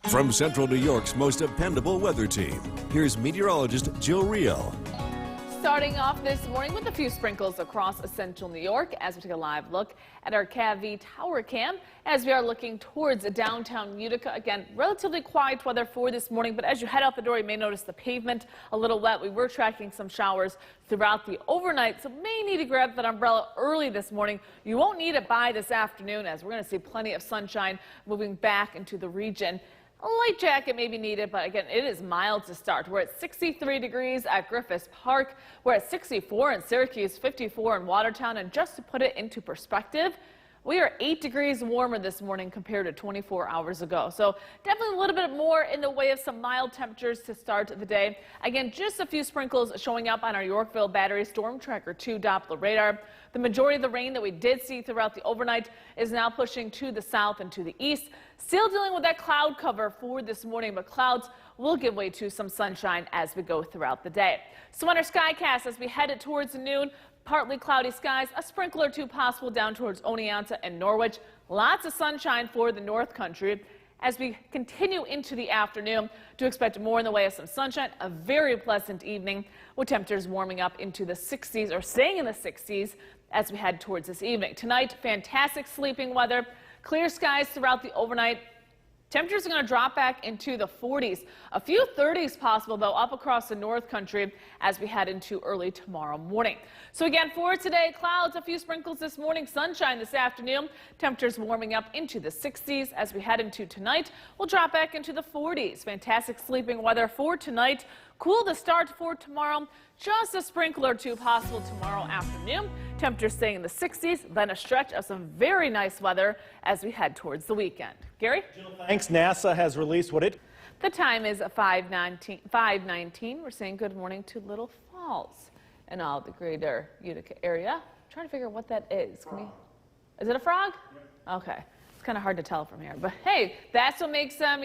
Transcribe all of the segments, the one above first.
From Central New York's most dependable weather team, here's meteorologist Jill Rio. Starting off this morning with a few sprinkles across central New York as we take a live look at our Tv tower cam as we are looking towards downtown Utica. Again, relatively quiet weather for this morning, but as you head out the door, you may notice the pavement a little wet. We were tracking some showers throughout the overnight, so may need to grab that umbrella early this morning. You won't need it by this afternoon as we're going to see plenty of sunshine moving back into the region. A light jacket may be needed, but again, it is mild to start. We're at 63 degrees at Griffith Park. We're at 64 in Syracuse, 54 in Watertown. And just to put it into perspective, we are 8 degrees warmer this morning compared to 24 hours ago. So definitely a little bit more in the way of some mild temperatures to start the day. Again, just a few sprinkles showing up on our Yorkville Battery Storm Tracker 2 Doppler radar. The majority of the rain that we did see throughout the overnight is now pushing to the south and to the east. Still dealing with that cloud cover for this morning, but clouds will give way to some sunshine as we go throughout the day. So on our skycast as we head towards noon, partly cloudy skies, a sprinkle or two possible down towards Oneonta and Norwich. Lots of sunshine for the North Country. As we continue into the afternoon, do expect more in the way of some sunshine. A very pleasant evening with temperatures warming up into the 60s or staying in the 60s as we head towards this evening. Tonight, fantastic sleeping weather, clear skies throughout the overnight. Temperatures are going to drop back into the 40s. A few 30s possible, though, up across the North Country as we head into early tomorrow morning. So again, for today, clouds, a few sprinkles this morning, sunshine this afternoon. Temperatures warming up into the 60s as we head into tonight. We'll drop back into the 40s. Fantastic sleeping weather for tonight. Cool to start for tomorrow. Just a sprinkle or two possible tomorrow afternoon. Temperatures staying in the 60s, then a stretch of some very nice weather as we head towards the weekend. Gary? Jill, thanks. NASA has released what it... The time is 5:19. We're saying good morning to Little Falls and all the greater Utica area. I'm trying to figure out what that is. Is it a frog? Yep. Okay. It's kind of hard to tell from here. But hey, that's what makes them,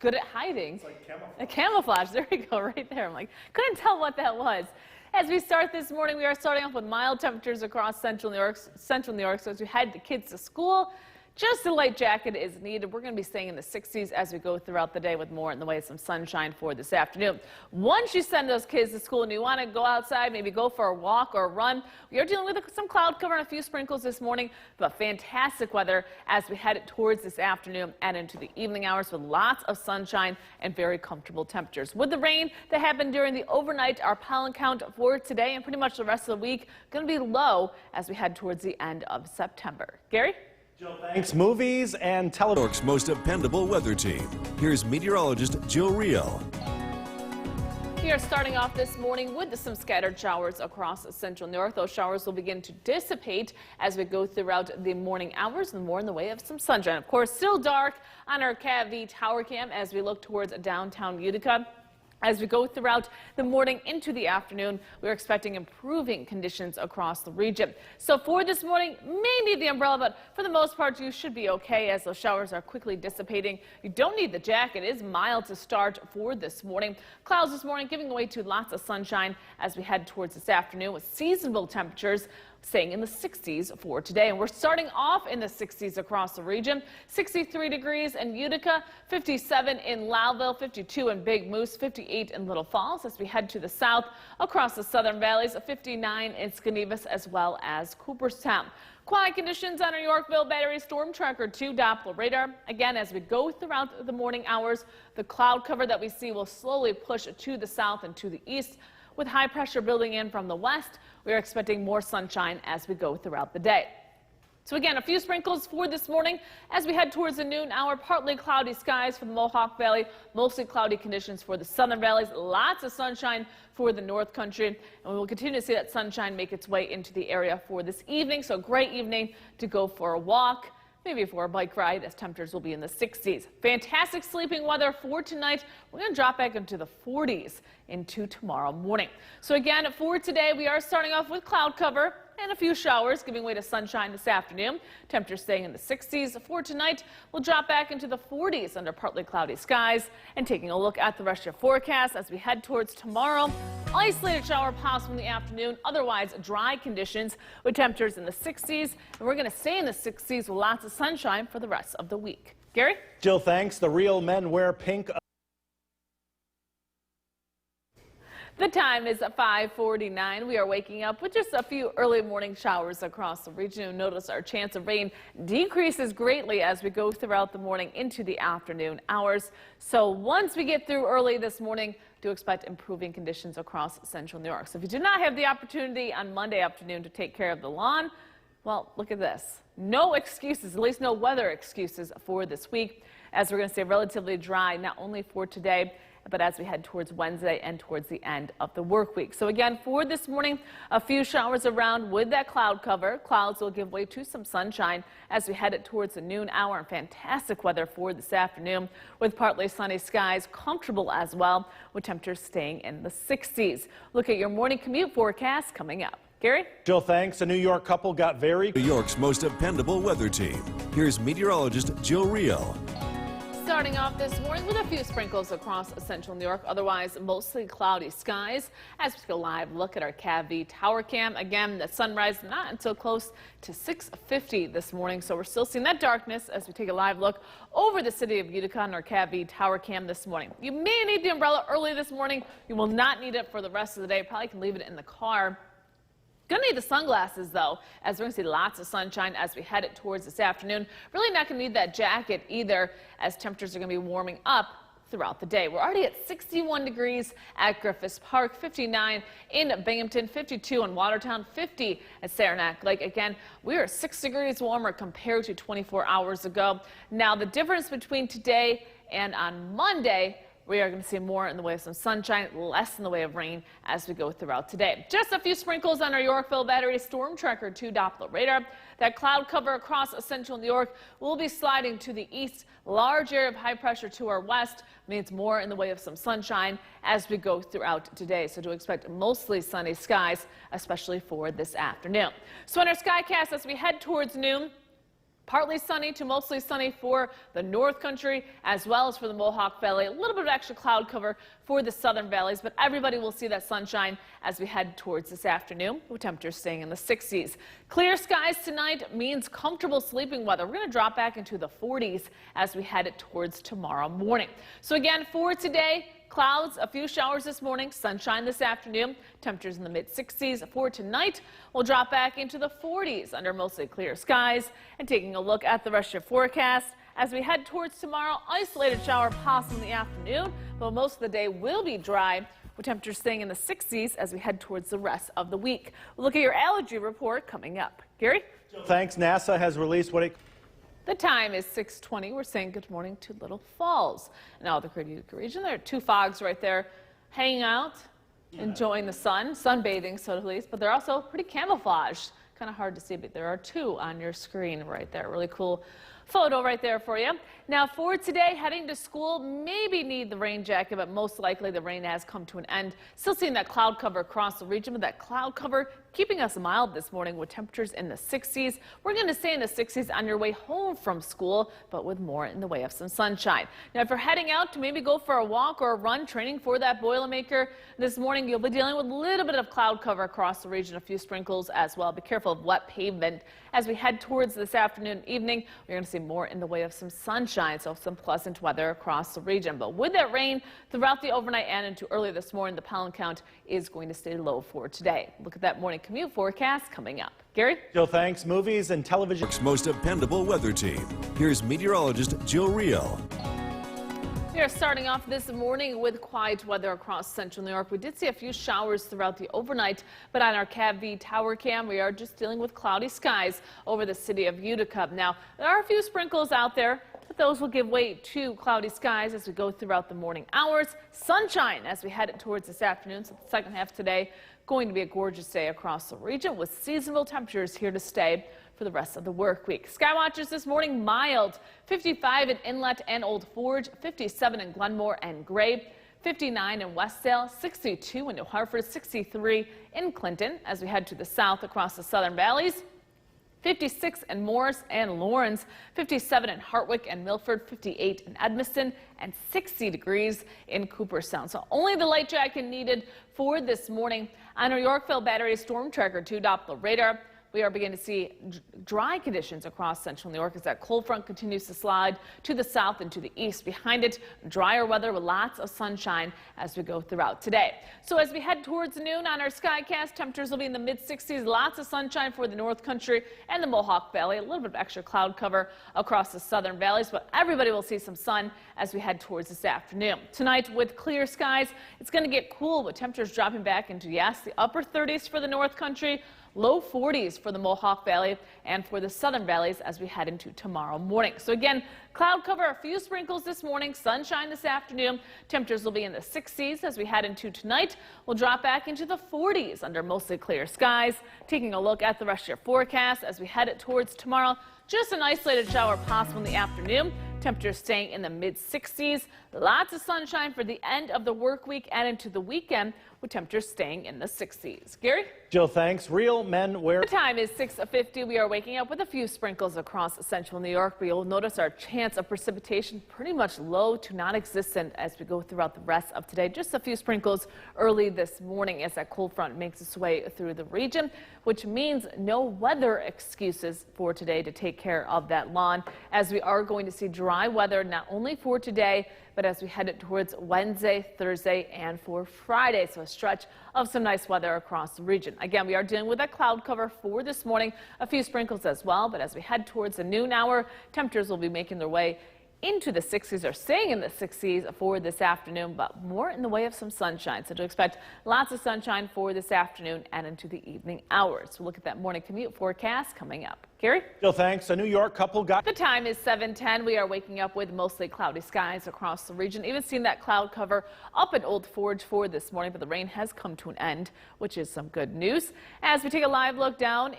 good at hiding. It's like camouflage. A camouflage. There we go, right there. I'm like, couldn't tell what that was. As we start this morning, we are starting off with mild temperatures across central New York. So as we head the kids to school, just a light jacket is needed. We're going to be staying in the 60s as we go throughout the day with more in the way of some sunshine for this afternoon. Once you send those kids to school and you want to go outside, maybe go for a walk or a run, we are dealing with some cloud cover and a few sprinkles this morning, but fantastic weather as we head towards this afternoon and into the evening hours with lots of sunshine and very comfortable temperatures. With the rain that happened during the overnight, our pollen count for today and pretty much the rest of the week going to be low as we head towards the end of September. Gary? Jill, thanks. Movies and television. New York's most dependable weather team. Here's meteorologist Jill Rio. We are starting off this morning with some scattered showers across central New York. Those showers will begin to dissipate as we go throughout the morning hours and more in the way of some sunshine. Of course, still dark on our Tv tower cam as we look towards downtown Utica. As we go throughout the morning into the afternoon, we're expecting improving conditions across the region. So for this morning, may need the umbrella, but for the most part, you should be okay as those showers are quickly dissipating. You don't need the jacket. It is mild to start for this morning. Clouds this morning giving way to lots of sunshine as we head towards this afternoon with seasonable temperatures staying in the 60s for today. And we're starting off in the 60s across the region. 63 degrees in Utica, 57 in Lowville, 52 in Big Moose, 58 in Little Falls as we head to the south across the southern valleys, 59 in Schenevus as well as Cooperstown. Quiet conditions on our Yorkville Battery Storm Tracker 2 Doppler radar. Again, as we go throughout the morning hours, the cloud cover that we see will slowly push to the south and to the east. With high pressure building in from the west, we are expecting more sunshine as we go throughout the day. So again, a few sprinkles for this morning as we head towards the noon hour. Partly cloudy skies for the Mohawk Valley, mostly cloudy conditions for the southern valleys. Lots of sunshine for the North Country, and we will continue to see that sunshine make its way into the area for this evening. So great evening to go for a walk, maybe for a bike ride, as temperatures will be in the 60s. Fantastic sleeping weather for tonight. We're going to drop back into the 40s into tomorrow morning. So again, for today, we are starting off with cloud cover. and a few showers giving way to sunshine this afternoon. Temperatures staying in the 60s. For tonight, we'll drop back into the 40s under partly cloudy skies. And taking a look at the rest of your forecast as we head towards tomorrow, isolated shower possible in the afternoon, otherwise dry conditions with temperatures in the 60s. And we're going to stay in the 60s with lots of sunshine for the rest of the week. Gary? Jill, thanks. The real men wear pink. The time is 5:49. We are waking up with just a few early morning showers across the region. You'll notice our chance of rain decreases greatly as we go throughout the morning into the afternoon hours. So once we get through early this morning, do expect improving conditions across central New York. So if you do not have the opportunity on Monday afternoon to take care of the lawn, well, look at this. No excuses, at least no weather excuses for this week, as we're going to stay relatively dry, not only for today, but as we head towards Wednesday and towards the end of the work week. So again, for this morning, a few showers around with that cloud cover. Clouds will give way to some sunshine as we head towards the noon hour, and fantastic weather for this afternoon with partly sunny skies, comfortable as well, with temperatures staying in the 60s. Look at your morning commute forecast coming up. Gary? Jill, thanks. A New York couple got very... New York's most dependable weather team. Here's meteorologist Jill Rio. Starting off this morning with a few sprinkles across central New York, otherwise mostly cloudy skies. As we take a live look at our Tv Tower Cam, again, the sunrise not until close to 6:50 this morning, so we're still seeing that darkness as we take a live look over the city of Utica on our Tv Tower Cam this morning. You may need the umbrella early this morning. You will not need it for the rest of the day. Probably can leave it in the car. Gonna need the sunglasses though, as we're gonna see lots of sunshine as we head it towards this afternoon. Really not gonna need that jacket either, as temperatures are gonna be warming up throughout the day. We're already at 61 degrees at Griffiths Park, 59 in Binghamton, 52 in Watertown, 50 at Saranac Lake. Again, we are 6 degrees warmer compared to 24 hours ago. Now the difference between today and on Monday, we are going to see more in the way of some sunshine, less in the way of rain as we go throughout today. Just a few sprinkles on our Yorkville Battery Storm Tracker 2 Doppler radar. That cloud cover across central New York will be sliding to the east. Large area of high pressure to our west means more in the way of some sunshine as we go throughout today. So do expect mostly sunny skies, especially for this afternoon. So in our skycast as we head towards noon, partly sunny to mostly sunny for the North Country as well as for the Mohawk Valley. A little bit of extra cloud cover for the southern valleys, but everybody will see that sunshine as we head towards this afternoon, with temperatures staying in the 60s. Clear skies tonight means comfortable sleeping weather. We're going to drop back into the 40s as we head towards tomorrow morning. So again, for today, clouds, a few showers this morning, sunshine this afternoon, temperatures in the mid-60s. For tonight, we'll drop back into the 40s under mostly clear skies. And taking a look at the rest of your forecast, as we head towards tomorrow, isolated shower possible in the afternoon, but most of the day will be dry, with temperatures staying in the 60s as we head towards the rest of the week. We'll look at your allergy report coming up. Gary? Thanks. NASA has released what it... The time is 6:20. We're saying good morning to Little Falls. Now the Greater Utica region, there are two fogs right there hanging out, enjoying the sun, sunbathing, so at least, but they're also pretty camouflaged. Kind of hard to see, but there are two on your screen right there. Really cool photo right there for you. Now for today, heading to school, maybe need the rain jacket, but most likely the rain has come to an end. Still seeing that cloud cover across the region, but that cloud cover keeping us mild this morning with temperatures in the 60s. We're going to stay in the 60s on your way home from school, but with more in the way of some sunshine. Now, if you're heading out to maybe go for a walk or a run, training for that Boilermaker this morning, you'll be dealing with a little bit of cloud cover across the region, a few sprinkles as well. Be careful of wet pavement. As we head towards this afternoon and evening, we're going to see more in the way of some sunshine, so some pleasant weather across the region. But with that rain throughout the overnight and into early this morning, the pollen count is going to stay low for today. Look at that morning commute forecast coming up. Gary? Jill, thanks. Movies and television. New York's most dependable weather team. Here's meteorologist Jill Rio. We are starting off this morning with quiet weather across central New York. We did see a few showers throughout the overnight, but on our Tv Tower Cam, we are just dealing with cloudy skies over the city of Utica. Now, there are a few sprinkles out there, but those will give way to cloudy skies as we go throughout the morning hours. Sunshine as we head towards this afternoon, so the second half today going to be a gorgeous day across the region with seasonable temperatures here to stay for the rest of the work week. Sky watchers this morning mild, 55 in Inlet and Old Forge, 57 in Glenmore and Gray, 59 in Westdale, 62 in New Hartford, 63 in Clinton. As we head to the south across the southern valleys, 56 in Morris and Lawrence, 57 in Hartwick and Milford, 58 in Edmiston, and 60 degrees in Cooperstown. So only the light jacket needed for this morning. On our Yorkville Battery Storm Tracker 2 Doppler radar, we are beginning to see dry conditions across central New York as that cold front continues to slide to the south and to the east. Behind it, drier weather with lots of sunshine as we go throughout today. So as we head towards noon on our Skycast, temperatures will be in the mid-60s. Lots of sunshine for the North Country and the Mohawk Valley. A little bit of extra cloud cover across the southern valleys, but everybody will see some sun as we head towards this afternoon. Tonight with clear skies, it's going to get cool with temperatures dropping back into, yes, the upper 30s for the North Country. Low 40s for the Mohawk Valley and for the southern valleys as we head into tomorrow morning. So again, cloud cover, a few sprinkles this morning, sunshine this afternoon. Temperatures will be in the 60s as we head into tonight. We'll drop back into the 40s under mostly clear skies. Taking a look at the rest of your forecast as we head it towards tomorrow. Just an isolated shower possible in the afternoon. Temperatures staying in the mid-60s. Lots of sunshine for the end of the work week and into the weekend with temperatures staying in the 60s. Gary? Jill, thanks. Real men wear. The time is 6:50. We are waking up with a few sprinkles across central New York. But you'll notice our chance of precipitation pretty much low to non-existent as we go throughout the rest of today. Just a few sprinkles early this morning as that cold front makes its way through the region, which means no weather excuses for today to take care of that lawn, as we are going to see dry weather not only for today, but as we head it towards Wednesday, Thursday, and for Friday. So a stretch of some nice weather across the region. Again, we are dealing with that cloud cover for this morning, a few sprinkles as well. But as we head towards the noon hour, temperatures will be making their way into the 60s or staying in the 60s for this afternoon, but more in the way of some sunshine. So to expect lots of sunshine for this afternoon and into the evening hours. We'll look at that morning commute forecast coming up. Gary? Jill, thanks. A New York couple got. The time is 7:10. We are waking up with mostly cloudy skies across the region. Even seeing that cloud cover up at Old Forge for this morning, but the rain has come to an end, which is some good news. As we take a live look down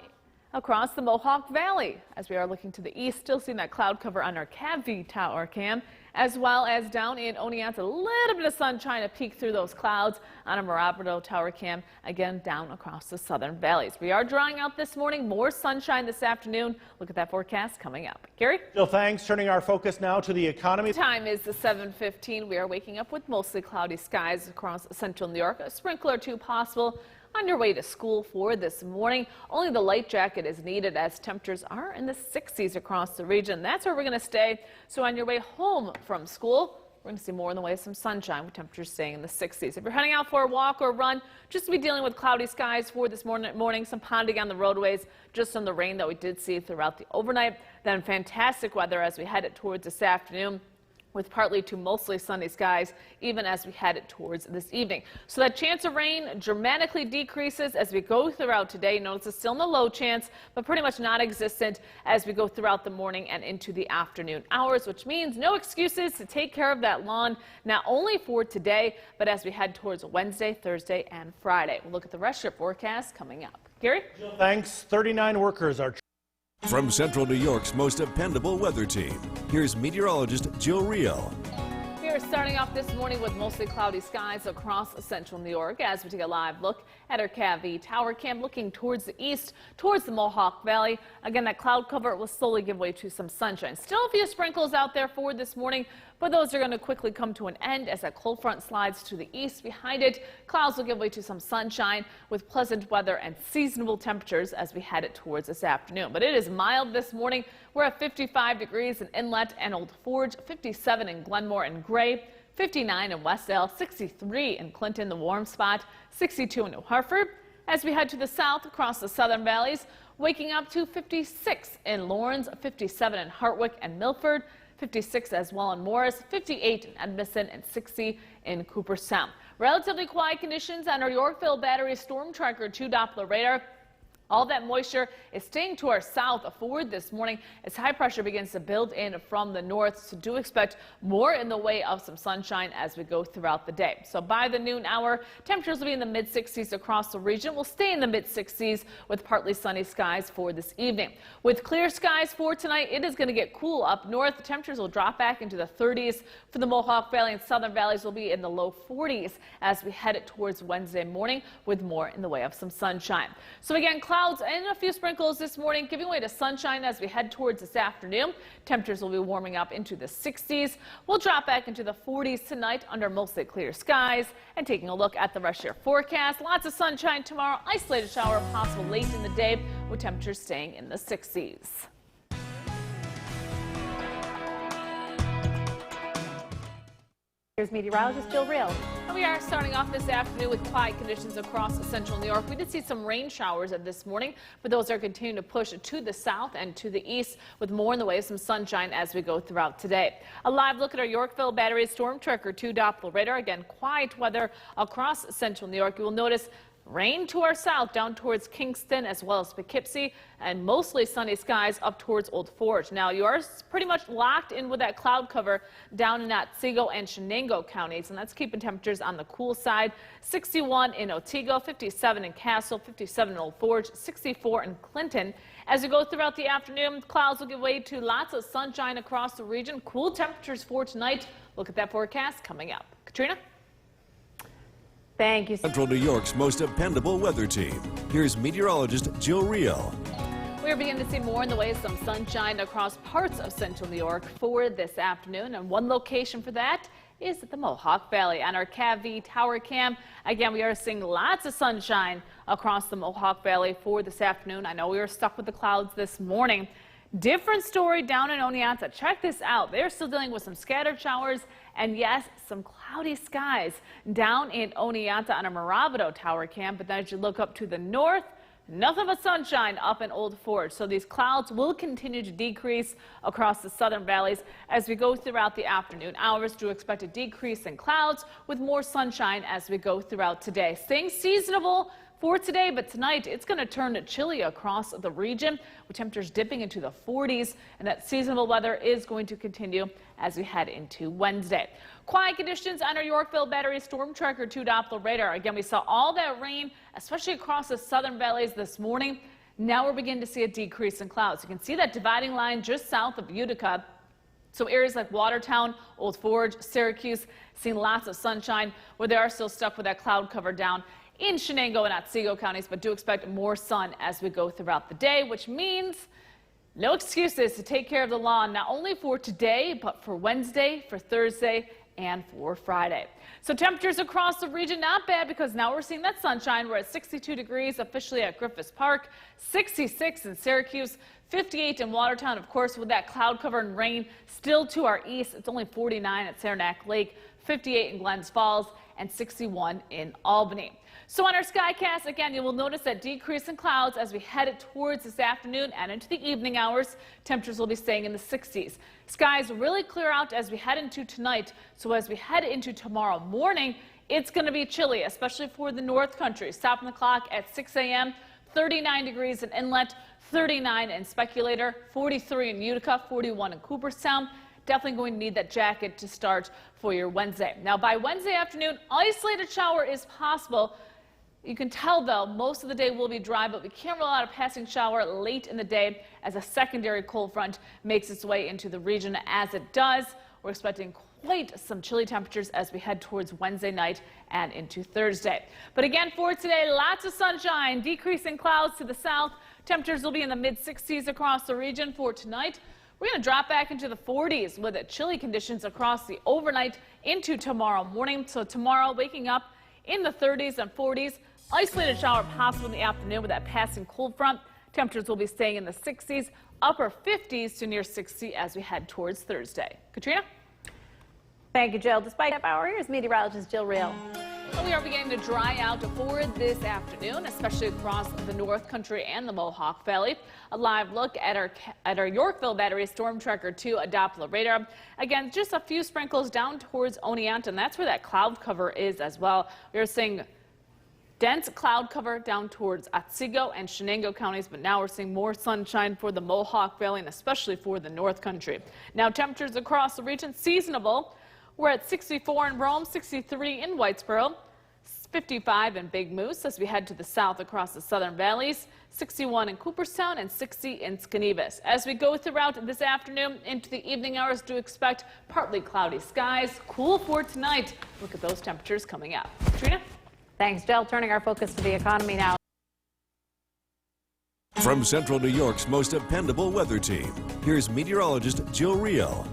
across the Mohawk Valley, as we are looking to the east, still seeing that cloud cover on our Tv Tower cam, as well as down in Oneonta, a little bit of sunshine to peek through those clouds on a Marabito Tower cam, again down across the southern valleys. We are drying out this morning, more sunshine this afternoon. Look at that forecast coming up. Gary? Jill, thanks. Turning our focus now to the economy. Time is 7:15. We are waking up with mostly cloudy skies across central New York. A sprinkle or two possible on your way to school for this morning. Only the light jacket is needed as temperatures are in the 60s across the region. That's where we're going to stay. So on your way home from school, we're going to see more in the way of some sunshine with temperatures staying in the 60s. If you're heading out for a walk or run, just to be dealing with cloudy skies for this morning, some ponding on the roadways just from the rain that we did see throughout the overnight. Then fantastic weather as we head it towards this afternoon, with partly to mostly sunny skies even as we head towards this evening. So that chance of rain dramatically decreases as we go throughout today. Notice it's still in the low chance, but pretty much non-existent as we go throughout the morning and into the afternoon hours, which means no excuses to take care of that lawn, not only for today, but as we head towards Wednesday, Thursday, and Friday. We'll look at the rest of your forecast coming up. Gary? Jill, thanks. 39 workers are. From Central New York's most dependable weather team, here's meteorologist Jill Real. We are starting off this morning with mostly cloudy skies across central New York as we take a live look at our Tv Tower cam, looking towards the east, towards the Mohawk Valley. Again, that cloud cover will slowly give way to some sunshine. Still a few sprinkles out there for this morning, but those are going to quickly come to an end as that cold front slides to the east. Behind it, clouds will give way to some sunshine with pleasant weather and seasonable temperatures as we head it towards this afternoon. But it is mild this morning. We're at 55 degrees in Inlet and Old Forge, 57 in Glenmore and Gray, 59 in Westdale, 63 in Clinton, the warm spot, 62 in New Hartford. As we head to the south across the southern valleys, waking up to 56 in Lawrence, 57 in Hartwick and Milford, 56 as well in Morris, 58 in Edmiston, and 60 in Cooperstown. Relatively quiet conditions on our Yorkville Battery Storm Tracker 2 Doppler radar. All that moisture is staying to our south forward this morning as high pressure begins to build in from the north. So do expect more in the way of some sunshine as we go throughout the day. So by the noon hour, temperatures will be in the mid 60s across the region. We'll stay in the mid 60s with partly sunny skies for this evening. With clear skies for tonight, it is going to get cool up north. The temperatures will drop back into the 30s. For the Mohawk Valley and southern valleys will be in the low 40s as we head towards Wednesday morning with more in the way of some sunshine. So again, clouds and a few sprinkles this morning, giving way to sunshine as we head towards this afternoon. Temperatures will be warming up into the 60s. We'll drop back into the 40s tonight under mostly clear skies. And taking a look at the rest of your forecast, lots of sunshine tomorrow. Isolated shower possible late in the day with temperatures staying in the 60s. Here's meteorologist Jill Real. And we are starting off this afternoon with quiet conditions across central New York. We did see some rain showers this morning, but those are continuing to push to the south and to the east with more in the way of some sunshine as we go throughout today. A live look at our Yorkville Battery Storm Tracker 2 Doppler radar. Again, quiet weather across central New York. You will notice rain to our south down towards Kingston as well as Poughkeepsie, and mostly sunny skies up towards Old Forge. Now you are pretty much locked in with that cloud cover down in Otsego and Shenango counties, and that's keeping temperatures on the cool side. 61 in Otsego, 57 in Castle, 57 in Old Forge, 64 in Clinton. As we go throughout the afternoon, clouds will give way to lots of sunshine across the region. Cool temperatures for tonight. Look at that forecast coming up. Katrina? Thank you. Central New York's most dependable weather team. Here's meteorologist Jill Real. We're beginning to see more in the way of some sunshine across parts of central New York for this afternoon. And one location for that is the Mohawk Valley. On our Tv Tower cam, again, we are seeing lots of sunshine across the Mohawk Valley for this afternoon. I know we were stuck with the clouds this morning. Different story down in Oneonta. Check this out. They're still dealing with some scattered showers and, yes, some cloudy skies down in Oneonta on a Mirabito Tower cam. But then as you look up to the north, nothing but sunshine up in Old Forge. So these clouds will continue to decrease across the southern valleys as we go throughout the afternoon hours. Do expect a decrease in clouds with more sunshine as we go throughout today. Staying seasonable for today, but tonight it's going to turn chilly across the region with temperatures dipping into the 40s, and that seasonal weather is going to continue as we head into Wednesday. Quiet conditions on our Yorkville Battery Storm Tracker 2 Doppler radar. Again, we saw all that rain, especially across the southern valleys this morning. Now we're beginning to see a decrease in clouds. You can see that dividing line just south of Utica. So areas like Watertown, Old Forge, Syracuse, seeing lots of sunshine where they are still stuck with that cloud cover down in Shenango and Otsego counties, but do expect more sun as we go throughout the day, which means no excuses to take care of the lawn, not only for today, but for Wednesday, for Thursday, and for Friday. So temperatures across the region, not bad because now we're seeing that sunshine. We're at 62 degrees officially at Griffith Park, 66 in Syracuse, 58 in Watertown, of course, with that cloud cover and rain still to our east. It's only 49 at Saranac Lake, 58 in Glens Falls, and 61 in Albany. So on our Skycast, again, you will notice that decrease in clouds as we head towards this afternoon and into the evening hours. Temperatures will be staying in the 60s. Skies really clear out as we head into tonight. So as we head into tomorrow morning, it's going to be chilly, especially for the North Country. Stopping the clock at 6 a.m., 39 degrees in Inlet, 39 in Speculator, 43 in Utica, 41 in Cooperstown. Definitely going to need that jacket to start for your Wednesday. Now, by Wednesday afternoon, isolated shower is possible. You can tell, though, most of the day will be dry, but we can't rule out a passing shower late in the day as a secondary cold front makes its way into the region. As it does, we're expecting quite some chilly temperatures as we head towards Wednesday night and into Thursday. But again, for today, lots of sunshine, decreasing clouds to the south. Temperatures will be in the mid-60s across the region for tonight. We're going to drop back into the 40s with chilly conditions across the overnight into tomorrow morning. So tomorrow, waking up in the 30s and 40s. Isolated shower possible in the afternoon with that passing cold front. Temperatures will be staying in the 60s, upper 50s to near 60 as we head towards Thursday. Katrina? Thank you, Jill. Despite that hour, here's meteorologist Jill Real. We are beginning to dry out for this afternoon, especially across the North Country and the Mohawk Valley. A live look at our Yorkville Battery Storm Tracker 2 Doppler radar. Again, just a few sprinkles down towards Oneonta, and that's where that cloud cover is as well. We are seeing Dense cloud cover down towards Otsego and Shenango counties, but now we're seeing more sunshine for the Mohawk Valley and especially for the North Country. Now temperatures across the region seasonable. We're at 64 in Rome, 63 in Whitesboro, 55 in Big Moose as we head to the south across the southern valleys, 61 in Cooperstown and 60 in Skenevus. As we go throughout this afternoon into the evening hours, do expect partly cloudy skies, cool for tonight. Look at those temperatures coming up. Trina? Thanks, Jill. Turning our focus to the economy now. From Central New York's most dependable weather team, here's meteorologist Jill Rio.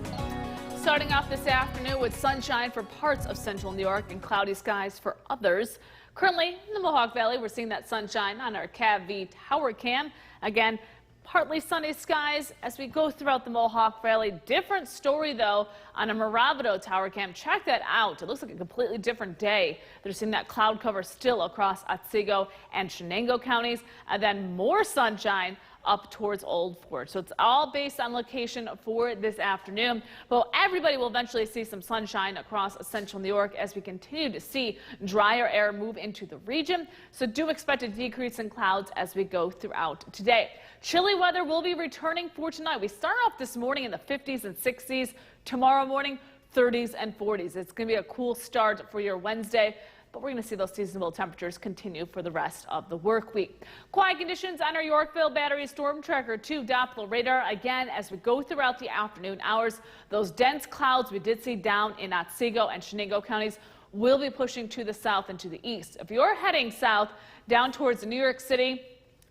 Starting off this afternoon with sunshine for parts of central New York and cloudy skies for others. Currently in the Mohawk Valley, we're seeing that sunshine on our Tv Tower cam. Again, partly sunny skies as we go throughout the Mohawk Valley. Different story, though, on a Moravito Tower cam. Check that out. It looks like a completely different day. They're seeing that cloud cover still across Otsego and Shenango counties, and then more sunshine up towards Old Fort. So it's all based on location for this afternoon. But everybody will eventually see some sunshine across central New York as we continue to see drier air move into the region. So do expect a decrease in clouds as we go throughout today. Chilly weather will be returning for tonight. We start off this morning in the 50s and 60s. Tomorrow morning, 30s and 40s. It's going to be a cool start for your Wednesday. But we're going to see those seasonable temperatures continue for the rest of the work week. Quiet conditions on our Yorkville Battery Storm Tracker 2 Doppler radar. Again, as we go throughout the afternoon hours, those dense clouds we did see down in Otsego and Shenango counties will be pushing to the south and to the east. If you're heading south down towards New York City,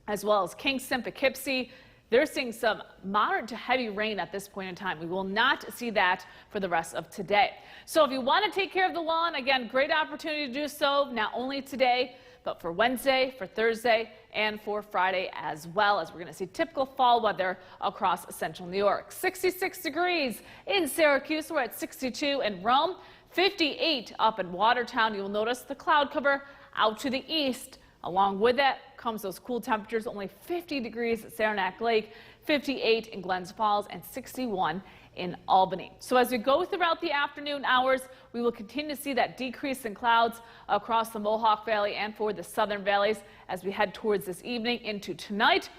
as well as Kingston, Poughkeepsie, they're seeing some moderate to heavy rain at this point in time. We will not see that for the rest of today. So if you want to take care of the lawn, again, great opportunity to do so, not only today, but for Wednesday, for Thursday, and for Friday as well, as we're going to see typical fall weather across central New York. 66 degrees in Syracuse. We're at 62 in Rome, 58 up in Watertown. You'll notice the cloud cover out to the east. Along with that comes those cool temperatures, only 50 degrees at Saranac Lake, 58 in Glens Falls, and 61 in Albany. So as we go throughout the afternoon hours, we will continue to see that decrease in clouds across the Mohawk Valley and for the southern valleys as we head towards this evening into tonight.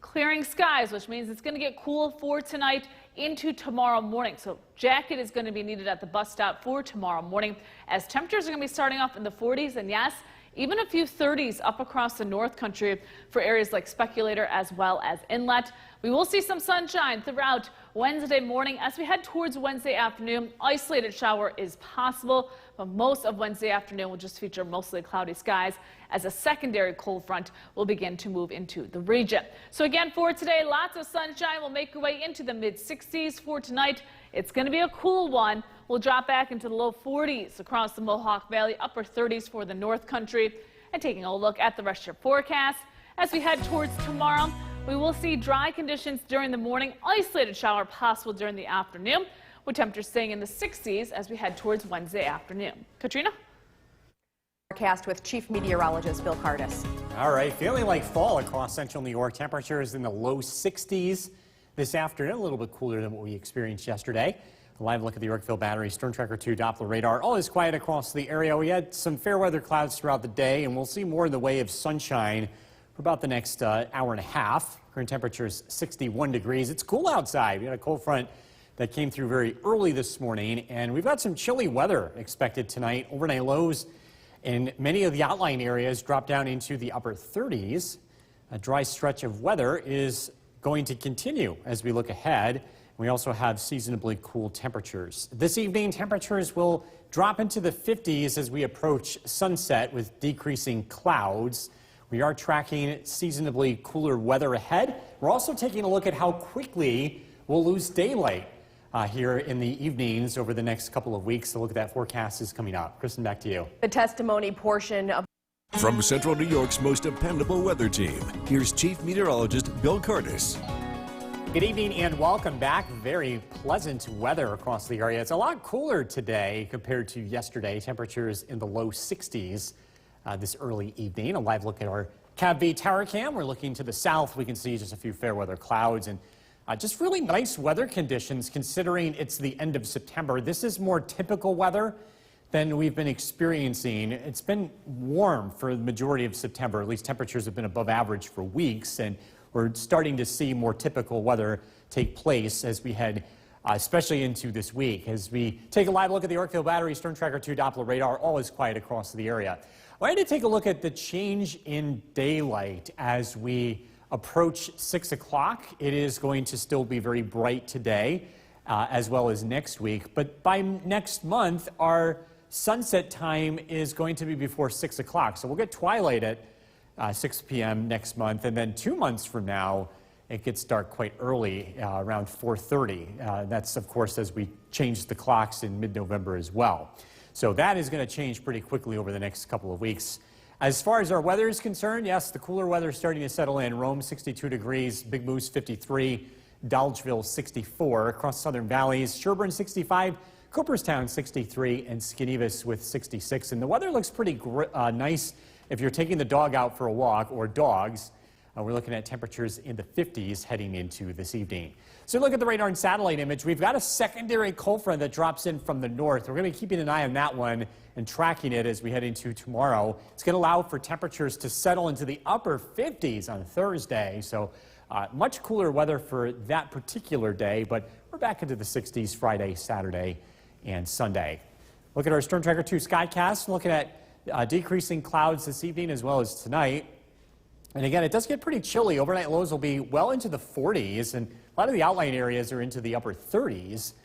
Clearing skies, which means it's going to get cool for tonight into tomorrow morning. So jacket is going to be needed at the bus stop for tomorrow morning as temperatures are going to be starting off in the 40s and yes, even a few 30s up across the North Country for areas like Speculator as well as Inlet. We will see some sunshine throughout Wednesday morning. As we head towards Wednesday afternoon, isolated shower is possible, but most of Wednesday afternoon will just feature mostly cloudy skies as a secondary cold front will begin to move into the region. So again, for today, lots of sunshine. We'll make our way into the mid-60s for tonight. It's going to be a cool one. We'll drop back into the low 40s across the Mohawk Valley, upper 30s for the North Country. And taking a look at the rest of your forecast, as we head towards tomorrow, we will see dry conditions during the morning, isolated shower possible during the afternoon, with temperatures staying in the 60s as we head towards Wednesday afternoon. Katrina? Forecast with Chief Meteorologist Bill Cardis. All right, feeling like fall across central New York. Temperatures in the low 60s this afternoon, a little bit cooler than what we experienced yesterday. A live look at the Yorkville Battery Storm Tracker 2 Doppler radar. All is quiet across the area. We had some fair weather clouds throughout the day, and we'll see more in the way of sunshine for about the next hour and a half. Current temperature is 61 degrees. It's cool outside. We had a cold front that came through very early this morning, and we've got some chilly weather expected tonight. Overnight lows in many of the outlying areas drop down into the upper 30s. A dry stretch of weather is going to continue as we look ahead. We also have seasonably cool temperatures. This evening, temperatures will drop into the 50s as we approach sunset with decreasing clouds. We are tracking seasonably cooler weather ahead. We're also taking a look at how quickly we'll lose daylight here in the evenings over the next couple of weeks. So look at that forecast is coming up. Kristen, back to you. The testimony portion of From Central New York's most dependable weather team, here's Chief Meteorologist Bill Cardis. Good evening and welcome back. Very pleasant weather across the area. It's a lot cooler today compared to yesterday. Temperatures in the low 60s this early evening. A live look at our Tv Tower cam. We're looking to the south. We can see just a few fair weather clouds and just really nice weather conditions considering it's the end of September. This is more typical weather than we've been experiencing. It's been warm for the majority of September. At least temperatures have been above average for weeks, and we're starting to see more typical weather take place as we head especially into this week. As we take a live look at the Yorkville Battery Storm Tracker 2 Doppler radar, all is quiet across the area. I wanted to take a look at the change in daylight as we approach 6 o'clock. It is going to still be very bright today, as well as next week. But by next month, our sunset time is going to be before 6 o'clock. So we'll get twilight at 6 p.m. next month. And then 2 months from now, it gets dark quite early, around 4:30. That's, of course, as we change the clocks in mid-November as well. So that is going to change pretty quickly over the next couple of weeks. As far as our weather is concerned, yes, the cooler weather is starting to settle in. Rome, 62 degrees, Big Moose, 53, Dolgeville, 64, across southern valleys, Sherburne, 65, Cooperstown, 63, and Skinevus with 66. And the weather looks pretty nice if you're taking the dog out for a walk, or dogs. We're looking at temperatures in the 50s heading into this evening. So look at the radar and satellite image. We've got a secondary cold front that drops in from the north. We're going to be keeping an eye on that one and tracking it as we head into tomorrow. It's going to allow for temperatures to settle into the upper 50s on Thursday. So much cooler weather for that particular day, but we're back into the 60s Friday, Saturday, and Sunday. Look at our Storm Tracker 2 Skycast. Looking at decreasing clouds this evening as well as tonight. And again, it does get pretty chilly. Overnight lows will be well into the 40s, and a lot of the outlying areas are into the upper 30s.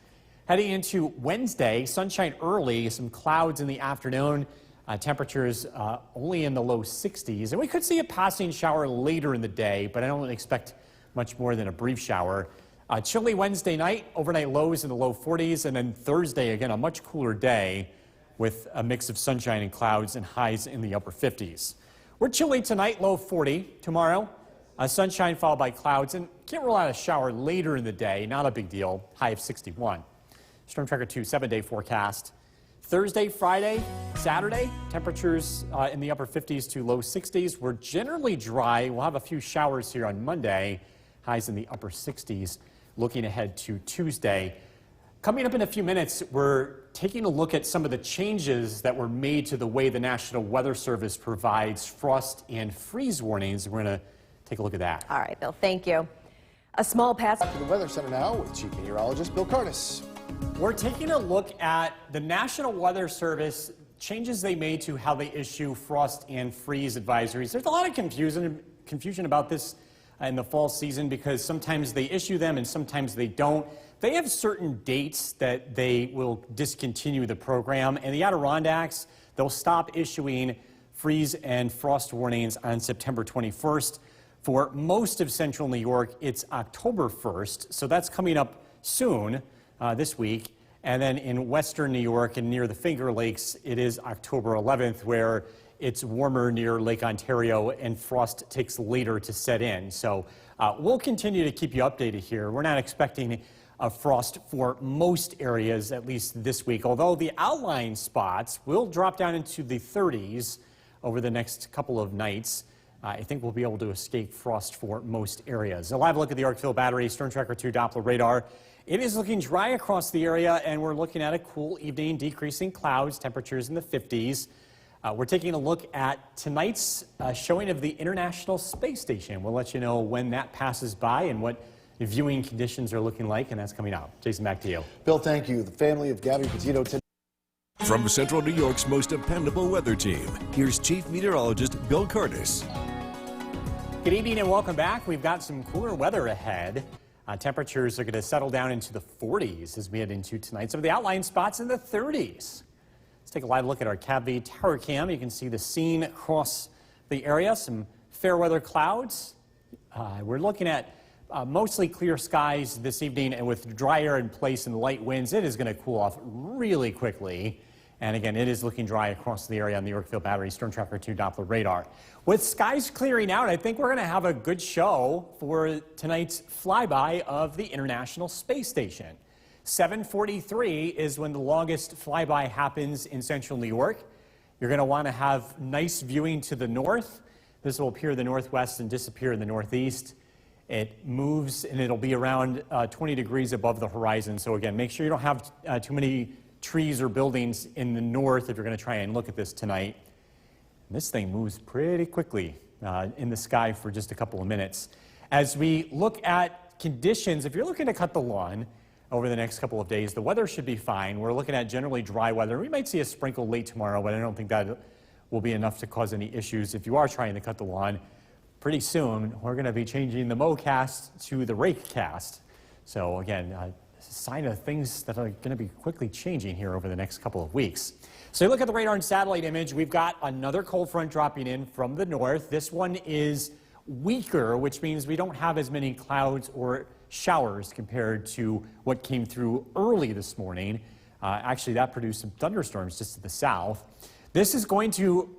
Heading into Wednesday, sunshine early, some clouds in the afternoon, temperatures only in the low 60s. And we could see a passing shower later in the day, but I don't expect much more than a brief shower. Chilly Wednesday night, overnight lows in the low 40s, and then Thursday, again, a much cooler day with a mix of sunshine and clouds and highs in the upper 50s. We're chilly tonight, low 40. Tomorrow, sunshine followed by clouds, and can't rule out a shower later in the day. Not a big deal. High of 61. Storm Tracker 2 7-day forecast. Thursday, Friday, Saturday, temperatures in the upper 50s to low 60s. We're generally dry. We'll have a few showers here on Monday. Highs in the upper 60s. Looking ahead to Tuesday. Coming up in a few minutes, we're taking a look at some of the changes that were made to the way the National Weather Service provides frost and freeze warnings. We're going to take a look at that. All right, Bill, thank you. A small pass. To the Weather Center now with Chief Meteorologist Bill Curtis. We're taking a look at the National Weather Service, changes they made to how they issue frost and freeze advisories. There's a lot of confusion about this in the fall season because sometimes they issue them and sometimes they don't. They have certain dates that they will discontinue the program. In the Adirondacks, they'll stop issuing freeze and frost warnings on September 21st. For most of central New York, it's October 1st, so that's coming up soon this week. And then in western New York and near the Finger Lakes, it is October 11th, where it's warmer near Lake Ontario and frost takes later to set in. So we'll continue to keep you updated here. We're not expecting a frost for most areas, at least this week, although the outlying spots will drop down into the 30s over the next couple of nights. I think we'll be able to escape frost for most areas. A live look at the Yorkville Battery Storm Tracker 2 Doppler radar. It is looking dry across the area, and we're looking at a cool evening, decreasing clouds, temperatures in the 50s. We're taking a look at tonight's showing of the International Space Station. We'll let you know when that passes by and what viewing conditions are looking like, and that's coming out. Jason, back to you. Bill, thank you. The family of Gabby Petito today. From Central New York's most dependable weather team, here's Chief Meteorologist Bill Curtis. Good evening and welcome back. We've got some cooler weather ahead. Temperatures are going to settle down into the 40s as we head into tonight. Some of the outlying spots in the 30s. Let's take a live look at our Tv tower cam. You can see the scene across the area. Some fair weather clouds. We're looking at mostly clear skies this evening, and with dry air in place and light winds, it is going to cool off really quickly. And again, it is looking dry across the area on the Yorkville Battery Storm Tracker 2 Doppler radar. With skies clearing out, I think we're going to have a good show for tonight's flyby of the International Space Station. 7:43 is when the longest flyby happens in central New York. You're going to want to have nice viewing to the north. This will appear in the northwest and disappear in the northeast. It moves and it'll be around 20 degrees above the horizon. So again, make sure you don't have too many trees or buildings in the north if you're going to try and look at this tonight. And this thing moves pretty quickly in the sky for just a couple of minutes. As we look at conditions, if you're looking to cut the lawn over the next couple of days, the weather should be fine. We're looking at generally dry weather. We might see a sprinkle late tomorrow, but I don't think that will be enough to cause any issues if you are trying to cut the lawn. Pretty soon, we're going to be changing the mow cast to the rake cast. So again, a sign of things that are going to be quickly changing here over the next couple of weeks. So you look at the radar and satellite image, we've got another cold front dropping in from the north. This one is weaker, which means we don't have as many clouds or showers compared to what came through early this morning. Actually, that produced some thunderstorms just to the south. This is going to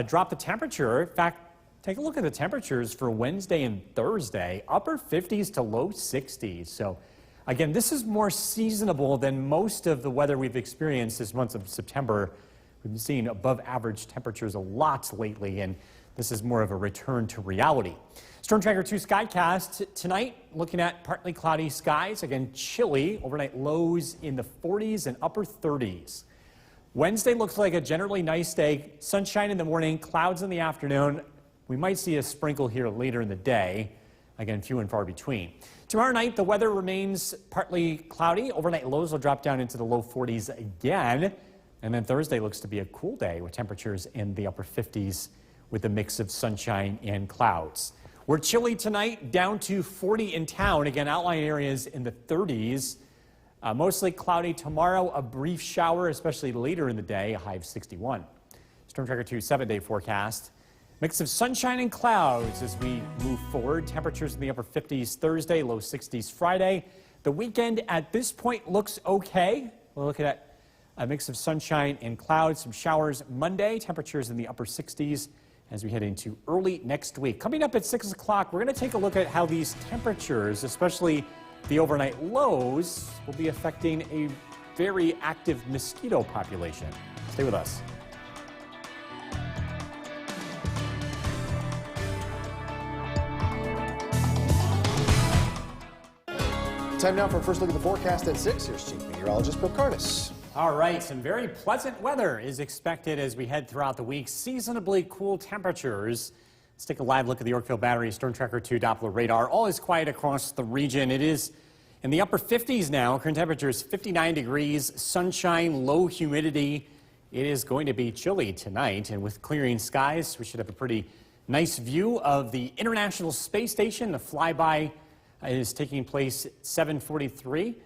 drop the temperature. In fact, take a look at the temperatures for Wednesday and Thursday, upper 50s to low 60s. So again, this is more seasonable than most of the weather we've experienced this month of September. We've been seeing above average temperatures a lot lately, and this is more of a return to reality. Storm Tracker 2 Skycast tonight, looking at partly cloudy skies. Again, chilly, overnight lows in the 40s and upper 30s. Wednesday looks like a generally nice day. Sunshine in the morning, clouds in the afternoon. We might see a sprinkle here later in the day. Again, few and far between. Tomorrow night, the weather remains partly cloudy. Overnight lows will drop down into the low 40s again. And then Thursday looks to be a cool day with temperatures in the upper 50s with a mix of sunshine and clouds. We're chilly tonight, down to 40 in town. Again, outlying areas in the 30s. Mostly cloudy tomorrow, a brief shower, especially later in the day, a high of 61. Storm Tracker 2 7-day forecast. Mix of sunshine and clouds as we move forward. Temperatures in the upper 50s Thursday, low 60s Friday. The weekend at this point looks okay. We're looking at a mix of sunshine and clouds, some showers Monday. Temperatures in the upper 60s as we head into early next week. Coming up at 6 o'clock, we're going to take a look at how these temperatures, especially the overnight lows, will be affecting a very active mosquito population. Stay with us. Time now for a first look at the forecast at 6. Here's Chief Meteorologist Bill Curtis. All right, some very pleasant weather is expected as we head throughout the week. Seasonably cool temperatures. Let's take a live look at the Yorkville Battery Storm Tracker 2 Doppler radar. All is quiet across the region. It is in the upper 50s now. Current temperature is 59 degrees, sunshine, low humidity. It is going to be chilly tonight, and with clearing skies, we should have a pretty nice view of the International Space Station. The flyby is taking place at 7:43.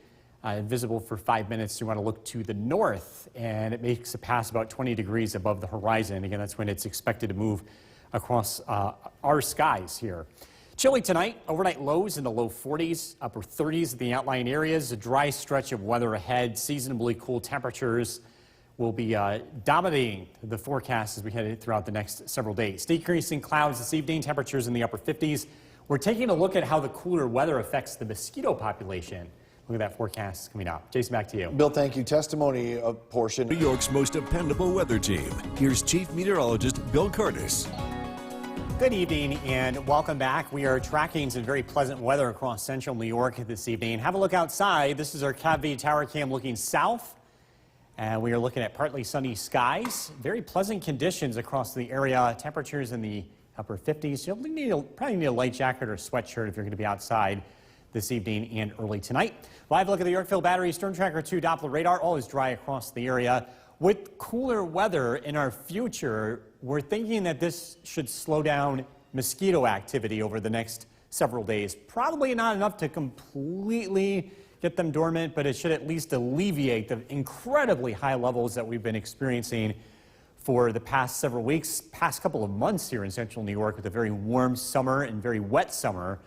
Visible for 5 minutes. You want to look to the north, and it makes a pass about 20 degrees above the horizon. Again, that's when it's expected to move across our skies here. Chilly tonight, overnight lows in the low 40s, upper 30s at the outlying areas. A dry stretch of weather ahead. Seasonably cool temperatures will be dominating the forecast as we head throughout the next several days. Decreasing clouds this evening, temperatures in the upper 50s. We're taking a look at how the cooler weather affects the mosquito population. Look at that forecast coming up. Jason, back to you. Bill, thank you. Testimony portion. New York's most dependable weather team. Here's Chief Meteorologist Bill Curtis. Good evening and welcome back. We are tracking some very pleasant weather across central New York this evening. Have a look outside. This is our Tv Tower Cam looking south. And we are looking at partly sunny skies. Very pleasant conditions across the area. Temperatures in the upper 50s. You'll probably need a light jacket or sweatshirt if you're going to be outside this evening and early tonight. Live look at the Yorkville Battery Storm Tracker 2 Doppler radar. Always dry across the area. With cooler weather in our future, we're thinking that this should slow down mosquito activity over the next several days. Probably not enough to completely get them dormant, but it should at least alleviate the incredibly high levels that we've been experiencing for the past several weeks, past couple of months here in central New York with a very warm summer and very wet summer,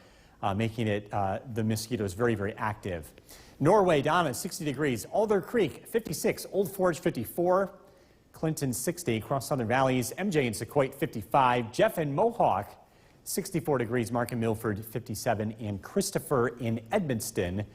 making it the mosquitoes very, very active. Norway down at 60 degrees, Alder Creek 56, Old Forge 54, Clinton 60, across Southern Valleys, MJ and Sequoia 55, Jeff and Mohawk 64 degrees, Mark and Milford 57, and Christopher in Edmonston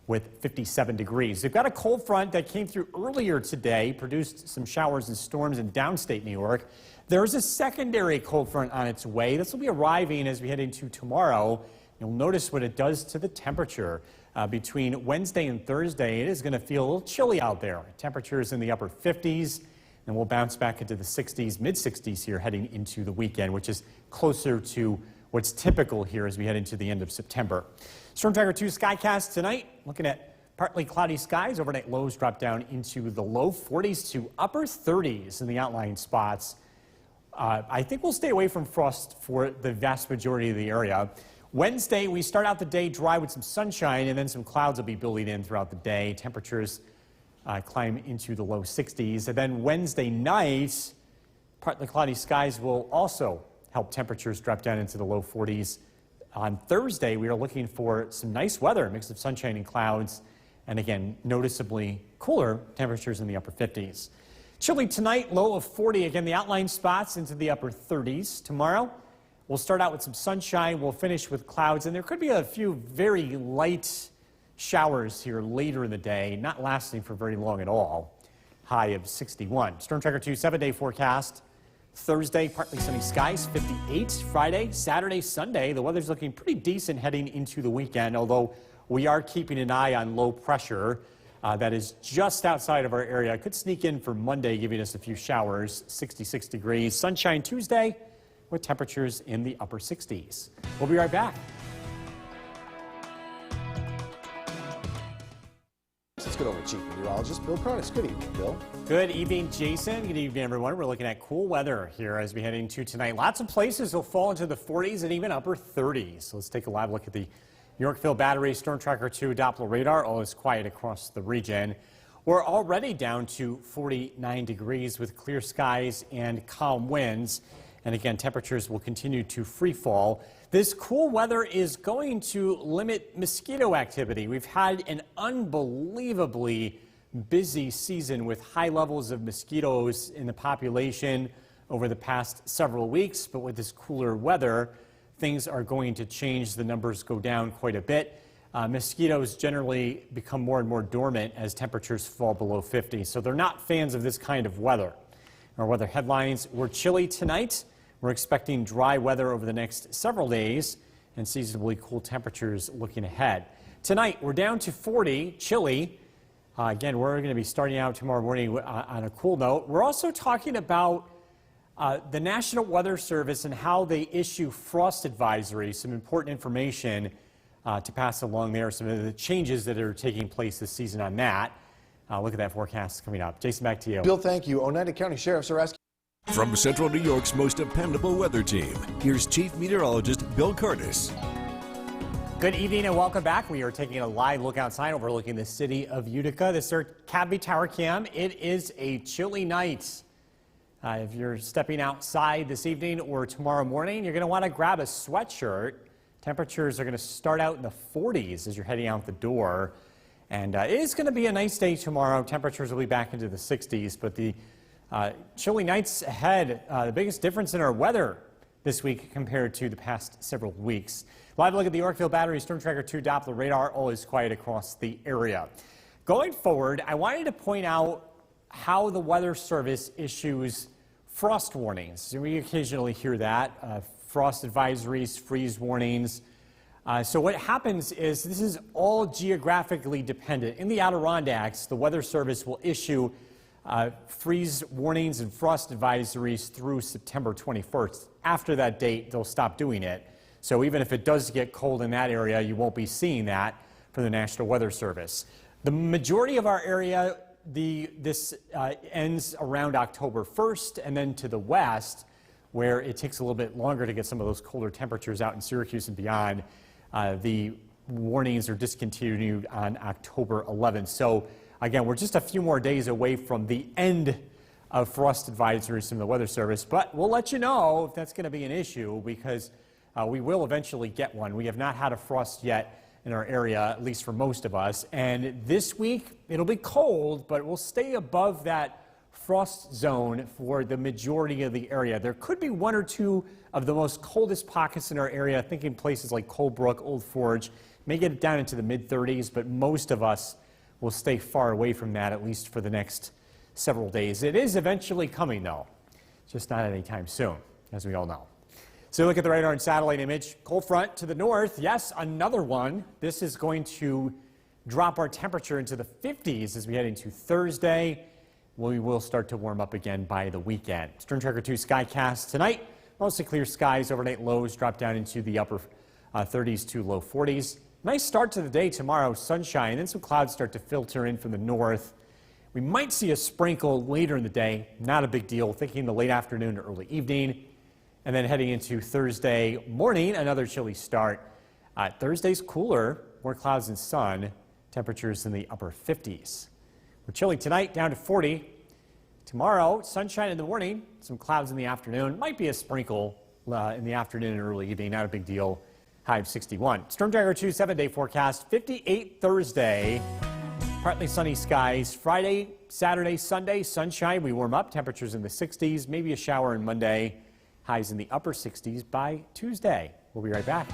with 57 degrees. They've got a cold front that came through earlier today, produced some showers and storms in downstate New York. There's a secondary cold front on its way. This will be arriving as we head into tomorrow. You'll notice what it does to the temperature. Between Wednesday and Thursday, it is going to feel a little chilly out there. Temperatures in the upper 50s, and we'll bounce back into the 60s, mid-60s here heading into the weekend, which is closer to what's typical here as we head into the end of September. Storm Tracker 2 Skycast tonight, looking at partly cloudy skies. Overnight lows drop down into the low 40s to upper 30s in the outlying spots. I think we'll stay away from frost for the vast majority of the area. Wednesday, we start out the day dry with some sunshine, and then some clouds will be building in throughout the day. Temperatures climb into the low 60s. And then Wednesday night, partly cloudy skies will also help temperatures drop down into the low 40s. On Thursday, we are looking for some nice weather, a mix of sunshine and clouds, and again, noticeably cooler temperatures in the upper 50s. Chilly tonight, low of 40. Again, the outlying spots into the upper 30s. Tomorrow, we'll start out with some sunshine. We'll finish with clouds, and there could be a few very light showers here later in the day, not lasting for very long at all. High of 61. Storm Tracker 2 7-day forecast. Thursday, partly sunny skies, 58. Friday, Saturday, Sunday, the weather's looking pretty decent heading into the weekend, although we are keeping an eye on low pressure that is just outside of our area. It could sneak in for Monday, giving us a few showers, 66 degrees. Sunshine Tuesday with temperatures in the upper 60s. We'll be right back. Let's get over to Chief Meteorologist Bill Curtis. Good evening, Bill. Good evening, Jason. Good evening, everyone. We're looking at cool weather here as we head into tonight. Lots of places will fall into the 40s and even upper 30s. So let's take a live look at the Yorkville Battery Storm Tracker 2 Doppler radar. All is quiet across the region. We're already down to 49 degrees with clear skies and calm winds. And again, temperatures will continue to free fall. This cool weather is going to limit mosquito activity. We've had an unbelievably busy season with high levels of mosquitoes in the population over the past several weeks. But with this cooler weather, things are going to change. The numbers go down quite a bit. Mosquitoes generally become more and more dormant as temperatures fall below 50. So they're not fans of this kind of weather. Our weather headlines: we're chilly tonight. We're expecting dry weather over the next several days and seasonably cool temperatures looking ahead. Tonight, we're down to 40, chilly. Again, we're going to be starting out tomorrow morning on a cool note. We're also talking about the National Weather Service and how they issue frost advisories, some important information to pass along there, some of the changes that are taking place this season on that. Look at that forecast coming up. Jason, back to you. Bill, thank you. Oneida County Sheriffs are asking. From Central New York's most dependable weather team, here's Chief Meteorologist Bill Curtis. Good evening and welcome back. We are taking a live look outside overlooking the city of Utica. This is our Tv Tower Cam. It is a chilly night. If you're stepping outside this evening or tomorrow morning, you're going to want to grab a sweatshirt. Temperatures are going to start out in the 40s as you're heading out the door. And it is going to be a nice day tomorrow. Temperatures will be back into the 60s, but the chilly nights ahead. The biggest difference in our weather this week compared to the past several weeks. Live look at the Yorkville Battery Storm Tracker 2 Doppler radar. All is quiet across the area. Going forward, I wanted to point out how the Weather Service issues frost warnings. We occasionally hear that, frost advisories, freeze warnings. So what happens is this is all geographically dependent. In the Adirondacks, the Weather Service will issue freeze warnings and frost advisories through September 21st. After that date, they'll stop doing it. So even if it does get cold in that area, you won't be seeing that from the National Weather Service. The majority of our area, this ends around October 1st, and then to the west, where it takes a little bit longer to get some of those colder temperatures out in Syracuse and beyond, the warnings are discontinued on October 11th. So again, we're just a few more days away from the end of frost advisories from the Weather Service, but we'll let you know if that's going to be an issue because we will eventually get one. We have not had a frost yet in our area, at least for most of us. And this week, it'll be cold, but we'll stay above that frost zone for the majority of the area. There could be one or two of the most coldest pockets in our area, thinking places like Colebrook, Old Forge, may get it down into the mid-30s, but most of us will stay far away from that, at least for the next several days. It is eventually coming, though, just not anytime soon, as we all know. So look at the radar and satellite image. Cold front to the north. Yes, another one. This is going to drop our temperature into the 50s as we head into Thursday. We will start to warm up again by the weekend. Storm Tracker 2 Skycast tonight. Mostly clear skies. Overnight lows drop down into the upper 30s to low 40s. Nice start to the day tomorrow. Sunshine. Then some clouds start to filter in from the north. We might see a sprinkle later in the day. Not a big deal. Thinking the late afternoon to early evening. And then heading into Thursday morning, another chilly start. Thursday's cooler. More clouds and sun. Temperatures in the upper 50s. We're chilly tonight, down to 40. Tomorrow, sunshine in the morning, some clouds in the afternoon. Might be a sprinkle in the afternoon and early evening. Not a big deal. High of 61. Storm Tracker 2 7-day forecast. 58 Thursday. Partly sunny skies. Friday, Saturday, Sunday, sunshine. We warm up. Temperatures in the 60s. Maybe a shower on Monday. Highs in the upper 60s by Tuesday. We'll be right back.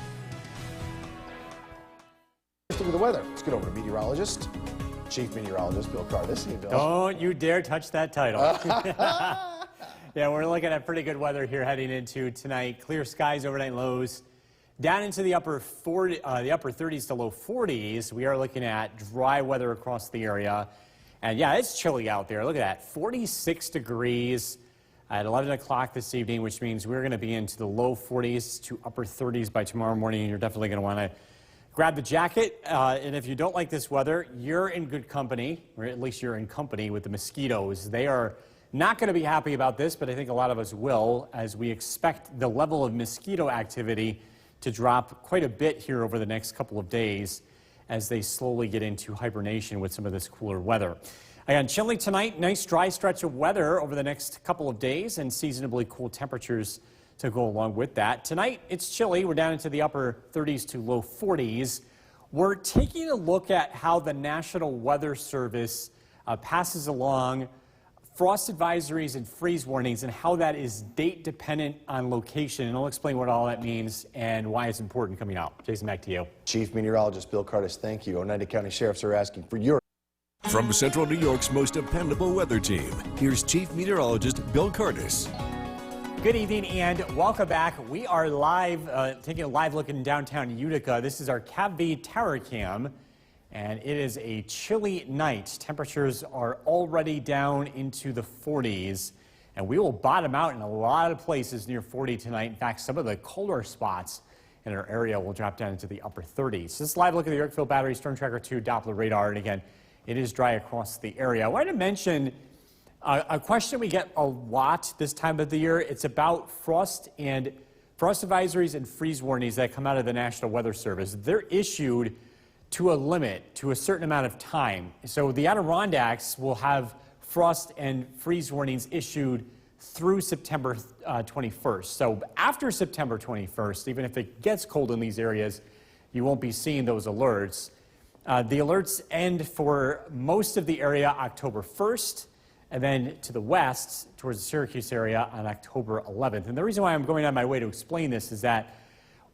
Look at the weather. Let's get over to meteorologist, Chief Meteorologist Bill Cardis. Hey, Bill. Don't you dare touch that title. Yeah, we're looking at pretty good weather here heading into tonight. Clear skies, overnight lows. Down into the upper 30s to low 40s. We are looking at dry weather across the area. And yeah, it's chilly out there. Look at that, 46 degrees at 11 o'clock this evening, which means we're going to be into the low 40s to upper 30s by tomorrow morning. You're definitely going to want to grab the jacket. And if you don't like this weather, you're in good company, or at least you're in company with the mosquitoes. They are not going to be happy about this, but I think a lot of us will, as we expect the level of mosquito activity to drop quite a bit here over the next couple of days as they slowly get into hibernation with some of this cooler weather. Again, chilly tonight, nice dry stretch of weather over the next couple of days and seasonably cool temperatures to go along with that. Tonight, it's chilly. We're down into the upper 30s to low 40s. We're taking a look at how the National Weather Service passes along frost advisories and freeze warnings and how that is date dependent on location. And I'll explain what all that means and why it's important coming out. Jason, back to you. Chief Meteorologist Bill Cardis, thank you. Oneida County Sheriffs are asking for your... From Central New York's most dependable weather team, here's Chief Meteorologist Bill Cardis. Good evening and welcome back. We are live, taking a live look in downtown Utica. This is our Tv Tower Cam, and it is a chilly night. Temperatures are already down into the 40s, and we will bottom out in a lot of places near 40 tonight. In fact, some of the colder spots in our area will drop down into the upper 30s. This is a live look at the Yorkville Battery Storm Tracker 2 Doppler radar, and again, it is dry across the area. I wanted to mention a question we get a lot this time of the year. It's about frost advisories and freeze warnings that come out of the National Weather Service. They're issued to a limit, to a certain amount of time. So the Adirondacks will have frost and freeze warnings issued through September 21st. So after September 21st, even if it gets cold in these areas, you won't be seeing those alerts. The alerts end for most of the area October 1st, and then to the west, towards the Syracuse area, on October 11th. And the reason why I'm going on my way to explain this is that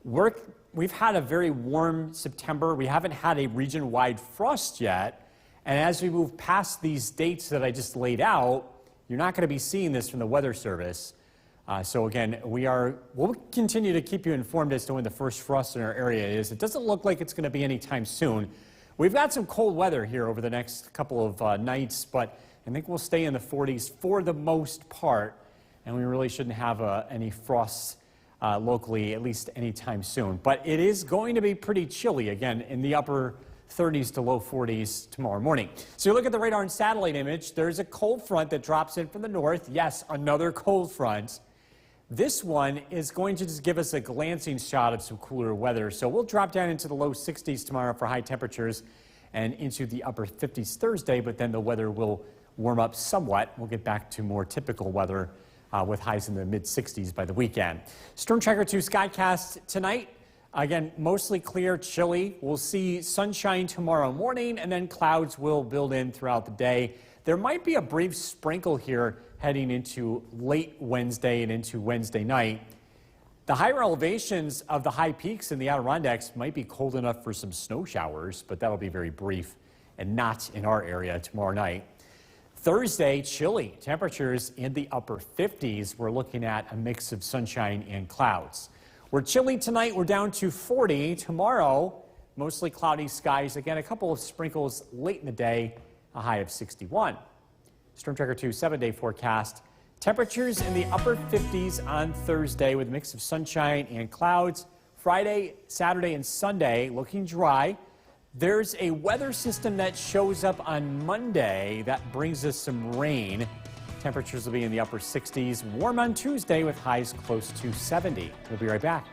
we've had a very warm September. We haven't had a region-wide frost yet. And as we move past these dates that I just laid out, you're not going to be seeing this from the Weather Service. So again, we'll continue to keep you informed as to when the first frost in our area is. It doesn't look like it's going to be anytime soon. We've got some cold weather here over the next couple of nights, but I think we'll stay in the 40s for the most part, and we really shouldn't have any frosts locally, at least anytime soon. But it is going to be pretty chilly, again, in the upper 30s to low 40s tomorrow morning. So you look at the radar and satellite image, there's a cold front that drops in from the north. Yes, another cold front. This one is going to just give us a glancing shot of some cooler weather. So we'll drop down into the low 60s tomorrow for high temperatures and into the upper 50s Thursday, but then the weather will warm up somewhat. We'll get back to more typical weather with highs in the mid-60s by the weekend. Storm Tracker 2 Skycast tonight. Again, mostly clear, chilly. We'll see sunshine tomorrow morning, and then clouds will build in throughout the day. There might be a brief sprinkle here heading into late Wednesday and into Wednesday night. The higher elevations of the high peaks in the Adirondacks might be cold enough for some snow showers, but that'll be very brief and not in our area tomorrow night. Thursday, chilly. Temperatures in the upper 50s. We're looking at a mix of sunshine and clouds. We're chilly tonight. We're down to 40. Tomorrow, Mostly cloudy skies. Again, a couple of sprinkles late in the day, a high of 61. Storm Tracker 2 7-day forecast. Temperatures in the upper 50s on Thursday with a mix of sunshine and clouds. Friday, Saturday, and Sunday looking dry. There's a weather system that shows up on Monday that brings us some rain. Temperatures will be in the upper 60s. Warm on Tuesday with highs close to 70. We'll be right back.